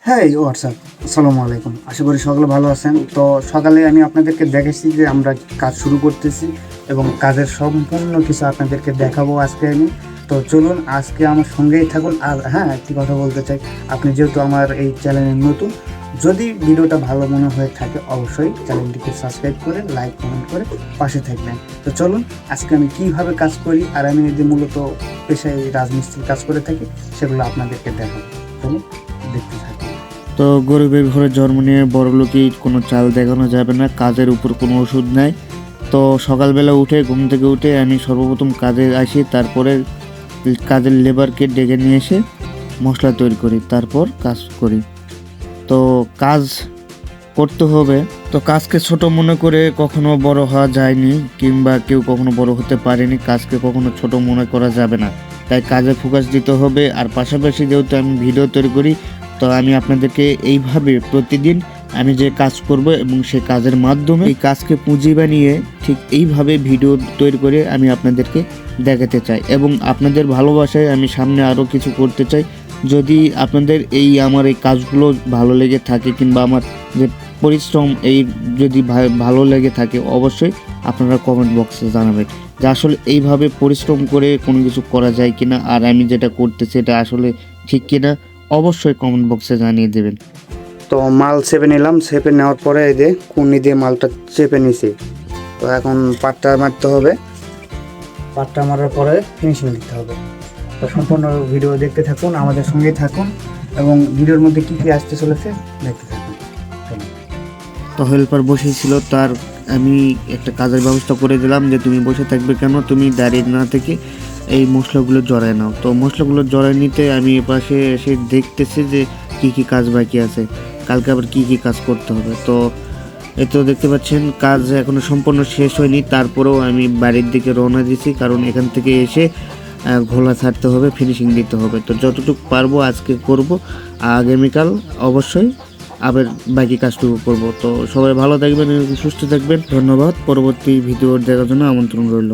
হ্যাঁ হোয়াটসঅ্যাপ, আসসালামু আলাইকুম। আশা করি সকলে ভালো আছেন। তো সকালে আমি আপনাদেরকে দেখেছি যে আমরা কাজ শুরু করতেছি এবং কাজের সম্পূর্ণ কিছু আপনাদেরকে দেখাবো আজকে আমি। তো চলুন আজকে আমার সঙ্গেই থাকুন। আর হ্যাঁ, একটি কথা বলতে চাই, আপনি যেহেতু আমার এই চ্যানেলে নতুন, যদি ভিডিওটা ভালো মনে হয়ে থাকে অবশ্যই চ্যানেলটিকে সাবস্ক্রাইব করে লাইক কমেন্ট করে পাশে থাকবেন। তো চলুন আজকে আমি কীভাবে কাজ করি আর আমি যে মূলত পেশায় রাজমিস্ত্রির কাজ করে থাকি সেগুলো আপনাদেরকে দেখাবো। চলুন দেখতে থাকুন। তো গরিবের ঘরে জন্ম নিয়ে বড়লোকই কোনো চাল দেখানো যাবে না, কাজের উপর কোনো ওষুধ নাই। তো সকালবেলা উঠে ঘুম থেকে উঠে আমি সর্বপ্রথম কাজে আসি, তারপরে কাজের লেবারকে ডেকে নিয়ে এসে মশলা তৈরি করি, তারপর কাজ করি। তো কাজ করতে হবে, তো কাজকে ছোট মনে করে কখনো বড় হওয়া যায়নি, কিংবা কেউ কখনো বড় হতে পারেনি। কাজকে কখনো ছোট মনে করা যাবে না, তাই কাজে ফোকাস দিতে হবে। আর পাশাপাশি যেহেতু আমি ভিডিও তৈরি করি, তো আমি আপনাদেরকে এইভাবে প্রতিদিন আমি যে কাজ করব এবং সেই কাজের মাধ্যমে এই কাজকে পুঁজি বানিয়ে ঠিক এইভাবে ভিডিও তৈরি করে আমি আপনাদেরকে দেখাতে চাই এবং আপনাদের ভালোবাসায় আমি সামনে আরও কিছু করতে চাই। যদি আপনাদের আমার এই কাজগুলো ভালো লেগে থাকে কিংবা আমার যে পরিশ্রম এই যদি ভালো লেগে থাকে, অবশ্যই আপনারা কমেন্ট বক্সে জানাবেন যে আসলে এইভাবে পরিশ্রম করে কোনো কিছু করা যায় কিনা, আর আমি যেটা করতেছি এটা আসলে ঠিক কিনা, অবশ্যই কমেন্ট বক্সে জানিয়ে দেবেন। তো মাল চেপে নিলাম, চেপে নেওয়ার পরে এই যে কুনি দিয়ে মালটা চেপে নিছি। তো এখন পাটটা মারতে হবে, পাটটা মারার পরে ফিনিশিং দিতে হবে। তো সম্পূর্ণ ভিডিও দেখতে থাকুন, আমাদের সঙ্গেই থাকুন এবং ভিডিওর মধ্যে কী কী আসতে চলেছে দেখতে থাকুন। তো হেল্পার বসেছিল, তার আমি একটা কাজের ব্যবস্থা করে দিলাম যে তুমি বসে থাকবে কেন, তুমি দাঁড়িয়ে না থেকে এই মশলাগুলো জড়ায় নাও। তো মশলাগুলো জড়ায় নিতে আমি এপাশে এসে দেখতেছি যে কি কি কাজ বাকি আছে, কালকে আবার কি কি কাজ করতে হবে। তো এই তো দেখতে পাচ্ছেন কাজ এখনো সম্পূর্ণ শেষ হয়নি, তারপরেও আমি বাড়ির দিকে রওনা দিয়েছি, কারণ এখান থেকে এসে ঘোলা ছাড়তে হবে, ফিনিশিং দিতে হবে। তো যতটুকু পারবো আজকে করব, আগামীকাল অবশ্যই আবার বাকি কাজটুকু করব। তো সবাই ভালো থাকবেন, সুস্থ থাকবেন। ধন্যবাদ। পরবর্তী ভিডিও দেখার জন্য আমন্ত্রণ রইল।